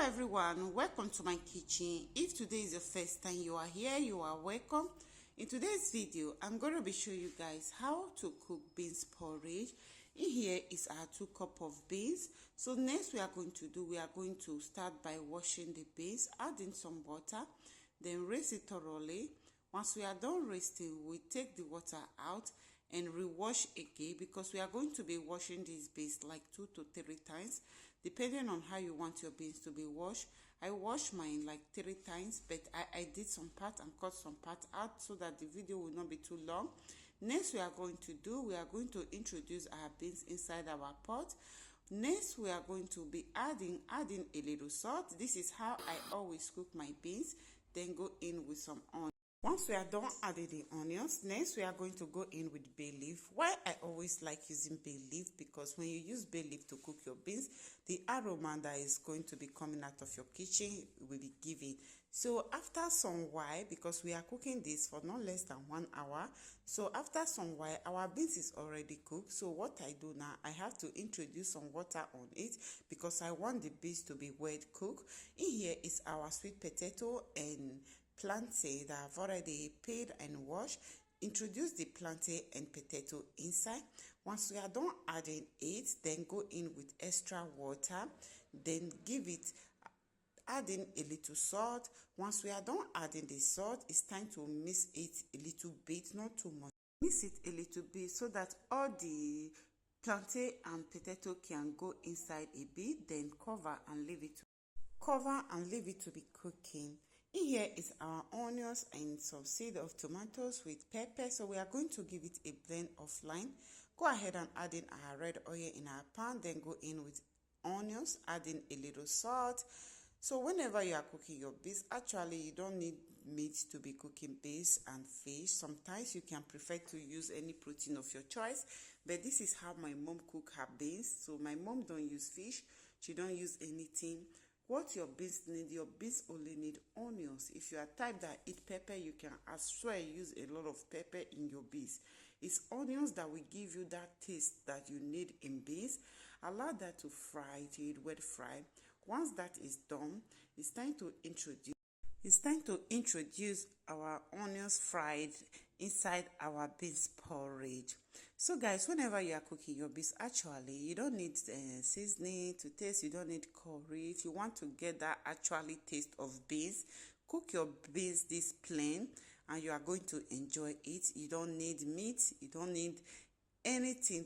Everyone, welcome to my kitchen. If today is the first time you are here, you are welcome. In today's video, I'm going to be showing you guys how to cook beans porridge. In here is our 2 cups of beans. So next we are going to start by washing the beans, adding some water, then rinse it thoroughly. Once we are done rinsing, we take the water out and rewash again, because we are going to be washing these beans like 2 to 3 times depending on how you want your beans to be washed. I wash mine like 3 times, but I did some part and cut some part out so that the video will not be too long. Next we are going to introduce our beans inside our pot. Next we are going to be adding a little salt. This is how I always cook my beans. Then go in with some onions. Once we are done adding the onions, next we are going to go in with bay leaf. Why I always like using bay leaf, because when you use bay leaf to cook your beans, the aroma that is going to be coming out of your kitchen will be given. So after some while, because we are cooking this for not less than 1 hour, so after some while our beans is already cooked. So what I do now, I have to introduce some water on it because I want the beans to be well cooked. In here is our sweet potato and plantain that I've already paid and washed. Introduce the plantain and potato inside. Once we are done adding it, then go in with extra water, then adding a little salt. Once we are done adding the salt, it's time to mix it a little bit, not too much. Mix it a little bit so that all the plantain and potato can go inside a bit. Then cover and leave it to be cooking. In here is our onions and some seed of tomatoes with pepper. So we are going to give it a blend of lime. Go ahead and add in our red oil in our pan. Then go in with onions, adding a little salt. So whenever you are cooking your beans, actually you don't need meat to be cooking beans and fish. Sometimes you can prefer to use any protein of your choice. But this is how my mom cook her beans. So my mom don't use fish. She don't use anything. What your beans need, your beans only need onions. If you are type that eat pepper, you can as well use a lot of pepper in your beans. It's onions that will give you that taste that you need in beans. Allow that to fry till it wet fry. Once that is done, it's time to introduce our onions fried inside our beans porridge. So guys, whenever you are cooking your beans, actually you don't need seasoning to taste. You don't need curry. If you want to get that actually taste of beans, cook your beans this plain and you are going to enjoy it. You don't need meat, you don't need anything